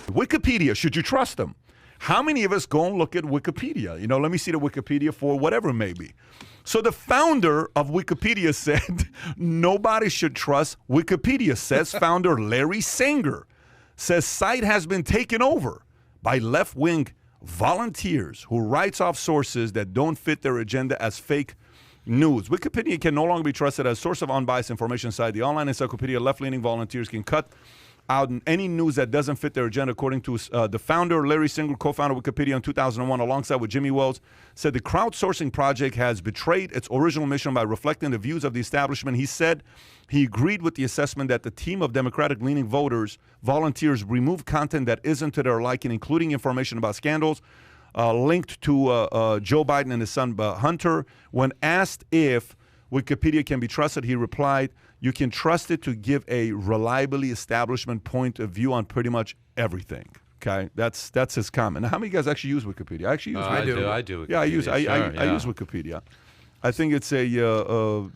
Wikipedia, should you trust them? How many of us go and look at Wikipedia? Let me see the Wikipedia for whatever it may be. So the founder of Wikipedia said, nobody should trust Wikipedia, says founder Larry Sanger. Says site has been taken over by left-wing volunteers who writes off sources that don't fit their agenda as fake news. Wikipedia can no longer be trusted as a source of unbiased information site. The online encyclopedia left-leaning volunteers can cut out any news that doesn't fit their agenda, according to the founder, Larry Sanger, co-founder of Wikipedia in 2001, alongside with Jimmy Wells, said the crowdsourcing project has betrayed its original mission by reflecting the views of the establishment. He said he agreed with the assessment that the team of Democratic-leaning volunteers remove content that isn't to their liking, including information about scandals linked to Joe Biden and his son Hunter. When asked if Wikipedia can be trusted, he replied, you can trust it to give a reliably establishment point of view on pretty much everything. Okay, that's his comment. Now, how many of you guys actually use Wikipedia? I actually use Wikipedia. I do. Yeah, I use Wikipedia. I think it's a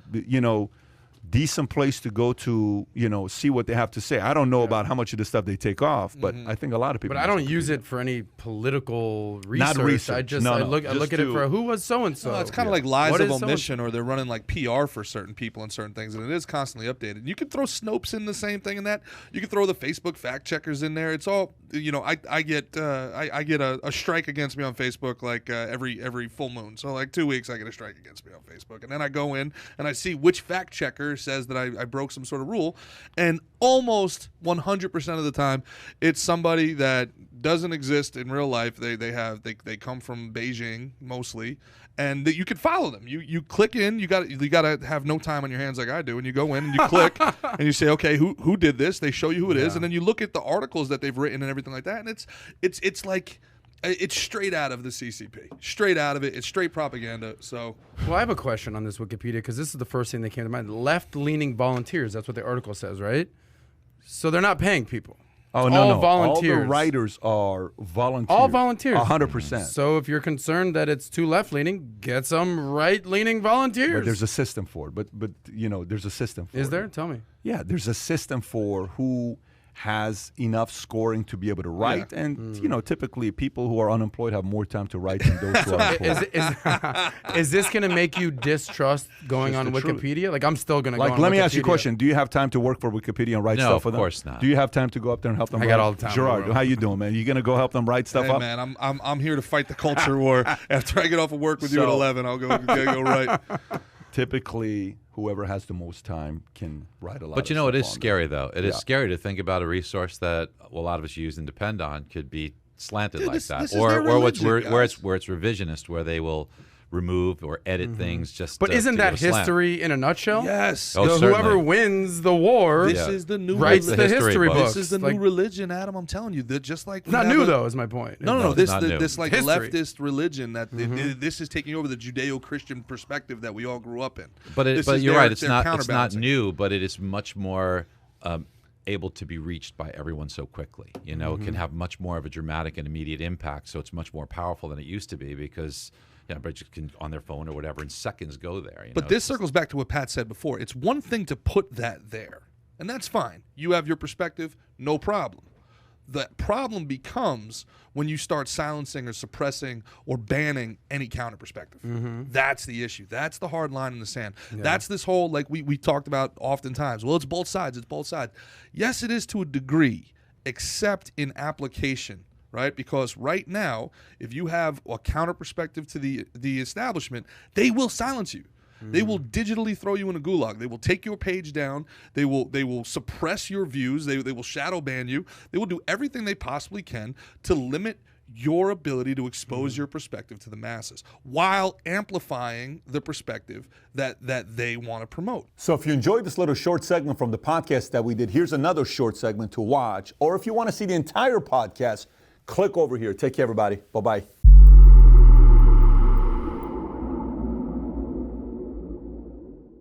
decent place to go to see what they have to say. I don't know about how much of the stuff they take off, but I think a lot of people. But I don't use it for any political research. Not research. I look at it for who was so and so. It's kind of like lies of omission, or they're running like PR for certain people and certain things, and it is constantly updated. You can throw Snopes in the same thing, and that you can throw the Facebook fact checkers in there. It's all I get a strike against me on Facebook like every full moon. So like 2 weeks I get a strike against me on Facebook, and then I go in and I see which fact checker says that I broke some sort of rule, and almost 100% of the time it's somebody that doesn't exist in real life. They come from Beijing mostly, and that you can follow them. You click in. You got to have no time on your hands like I do, and you go in and you click and you say, okay, who did this? They show you who it is, and then you look at the articles that they've written and everything like that, and it's like. It's straight out of the CCP. Straight out of it. It's straight propaganda. So, well, I have a question on this Wikipedia because this is the first thing that came to mind. Left-leaning volunteers. That's what the article says, right? So they're not paying people. Oh, it's no. All volunteers. All the writers are volunteers. All volunteers. 100%. So if you're concerned that it's too left-leaning, get some right-leaning volunteers. But there's a system for it. But there's a system for it. Is there? Tell me. Yeah, there's a system for who has enough scoring to be able to write, and typically people who are unemployed have more time to write than those who are employed. Is this going to make you distrust going on Wikipedia? Like, I'm still going to go on Wikipedia. Let me ask you a question. Do you have time to work for Wikipedia and write stuff for them? No, of course not. Do you have time to go up there and help them? I got all the time. Gerard, how you doing, man? You going to go help them write stuff up? Man, I'm here to fight the culture war. After I get off of work with you at 11, I'll go write. Typically, whoever has the most time can write a lot. But it is scary, though. It is scary to think about a resource that a lot of us use and depend on could be slanted like that, this or where it's religion, revisionist, where they will remove or edit things just. But isn't that history in a nutshell? Yes. Whoever wins the war This is the new writes the history books. This is the new religion, Adam. I'm telling you, that just like it's not new though. Is my point. No. This like history. leftist religion that this is taking over the Judeo-Christian perspective that we all grew up in. But you're right. It's not new, but it is much more. Able to be reached by everyone so quickly. It can have much more of a dramatic and immediate impact, so it's much more powerful than it used to be because everybody just can, on their phone or whatever, in seconds go there. But this circles back to what Pat said before. It's one thing to put that there, and that's fine. You have your perspective, no problem. The problem becomes when you start silencing or suppressing or banning any counter perspective. That's the issue. That's the hard line in the sand. Yeah. That's this whole, like we talked about oftentimes, well, it's both sides. It's both sides. Yes, it is to a degree, except in application, right? Because right now, if you have a counter perspective to the establishment, they will silence you. They will digitally throw you in a gulag. They will take your page down. They will suppress your views. They will shadow ban you. They will do everything they possibly can to limit your ability to expose your perspective to the masses while amplifying the perspective that they want to promote. So if you enjoyed this little short segment from the podcast that we did, here's another short segment to watch. Or if you want to see the entire podcast, click over here. Take care, everybody. Bye-bye.